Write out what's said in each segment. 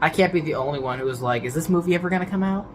I can't be the only one who was like, is this movie ever gonna come out?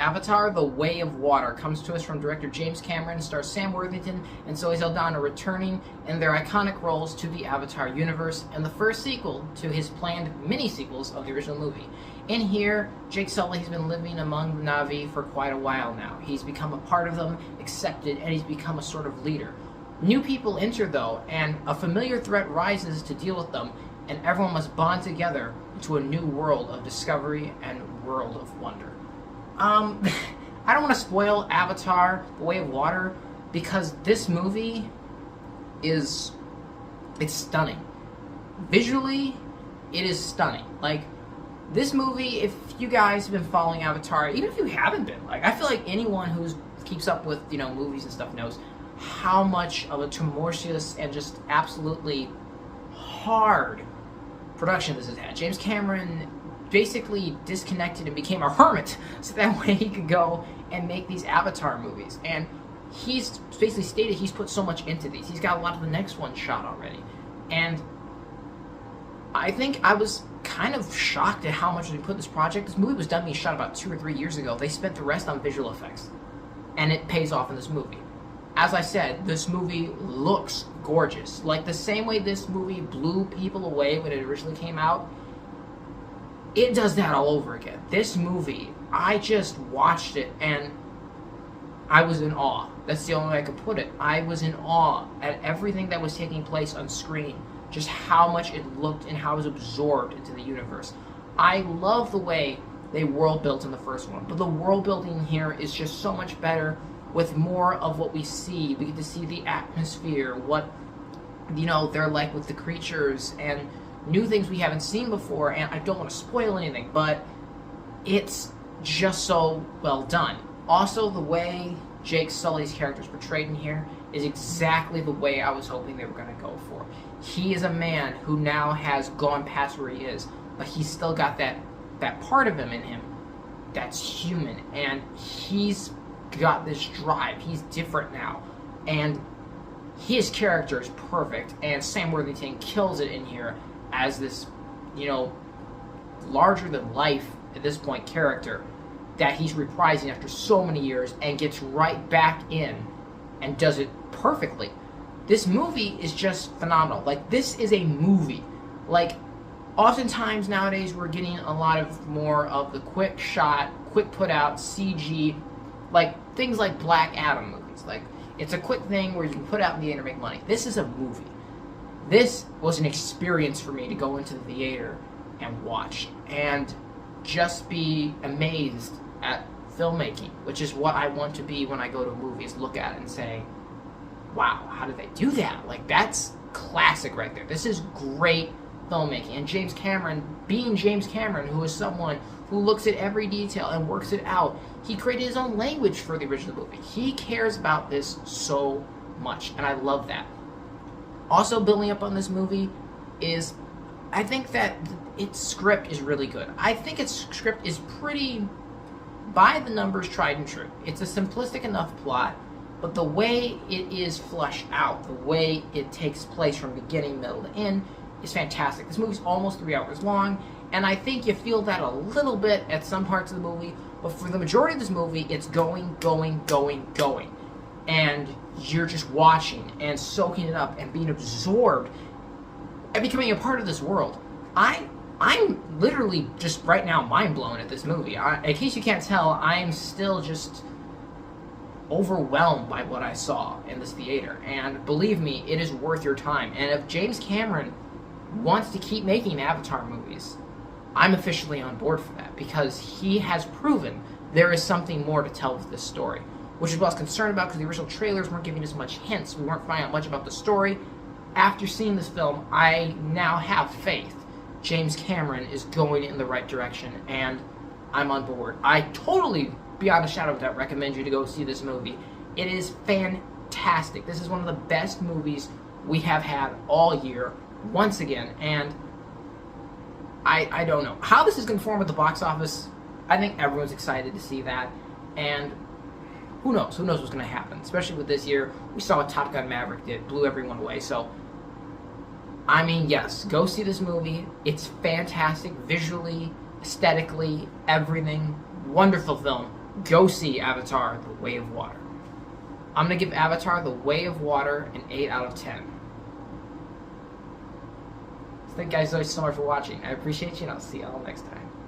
Avatar: The Way of Water comes to us from director James Cameron, stars Sam Worthington and Zoe Saldana returning in their iconic roles to the Avatar universe, and the first sequel to his planned mini-sequels of the original movie. In here, Jake Sully has been living among the Na'vi for quite a while now. He's become a part of them, accepted, and he's become a sort of leader. New people enter, though, and a familiar threat rises to deal with them, and everyone must bond together into a new world of discovery and world of wonder. I don't want to spoil Avatar: The Way of Water, because this movie it's stunning. Visually, it is stunning. Like, this movie, if you guys have been following Avatar, even if you haven't been, like, I feel like anyone who keeps up with, movies and stuff knows how much of a tumultuous and just absolutely hard production this has had. James Cameron basically disconnected and became a hermit so that way he could go and make these Avatar movies. And he's basically stated he's put so much into these. He's got a lot of the next one shot already. And I think I was kind of shocked at how much they put in this project. This movie was done being shot about 2 or 3 years ago. They spent the rest on visual effects. And it pays off in this movie. As I said, this movie looks gorgeous. Like the same way this movie blew people away when it originally came out, it does that all over again. This movie, I just watched it and I was in awe. That's the only way I could put it. I was in awe at everything that was taking place on screen. Just how much it looked and how it was absorbed into the universe. I love the way they world built in the first one, but the world building here is just so much better with more of what we see. We get to see the atmosphere, what they're like with the creatures, and new things we haven't seen before. And I don't want to spoil anything, but it's just so well done. Also, the way Jake Sully's character is portrayed in here is exactly the way I was hoping they were going to go for. He is a man who now has gone past where he is, but he's still got that part of him in him that's human, and he's got this drive. He's different now, and his character is perfect, and Sam Worthington kills it in here as this, larger than life at this point character that he's reprising after so many years and gets right back in and does it perfectly. This movie is just phenomenal. Like, this is a movie. Like, oftentimes nowadays we're getting a lot of more of the quick shot, quick put out CG, like things like Black Adam movies. Like, it's a quick thing where you can put out in the air and make money. This is a movie. This was an experience for me to go into the theater and watch and just be amazed at filmmaking, which is what I want to be when I go to movies, look at it and say, wow, how did they do that? Like, that's classic right there. This is great filmmaking. And James Cameron, being James Cameron, who is someone who looks at every detail and works it out, he created his own language for the original movie. He cares about this so much, and I love that. Also building up on this movie is, I think that its script is really good. I think its script is pretty by the numbers, tried and true. It's a simplistic enough plot, but the way it is fleshed out, the way it takes place from beginning, middle to end, is fantastic. This movie's almost 3 hours long, and I think you feel that a little bit at some parts of the movie, but for the majority of this movie, it's going. And you're just watching and soaking it up and being absorbed and becoming a part of this world. I'm literally just right now mind blown at this movie. In case you can't tell, I'm still just overwhelmed by what I saw in this theater. And believe me, it is worth your time. And if James Cameron wants to keep making Avatar movies, I'm officially on board for that, because he has proven there is something more to tell with this story, which is what I was concerned about, because the original trailers weren't giving us much hints. We weren't finding out much about the story. After seeing this film, I now have faith James Cameron is going in the right direction, and I'm on board. I totally, beyond a shadow of a doubt, recommend you to go see this movie. It is fantastic. This is one of the best movies we have had all year, once again, and I don't know how this is going to perform at the box office. I think everyone's excited to see that, and who knows? Who knows what's going to happen? Especially with this year, we saw what Top Gun Maverick did, blew everyone away. So, I mean, yes, go see this movie. It's fantastic visually, aesthetically, everything. Wonderful film. Go see Avatar: The Way of Water. I'm going to give Avatar: The Way of Water an 8 out of 10. Thank you guys so much for watching. I appreciate you, and I'll see y'all next time.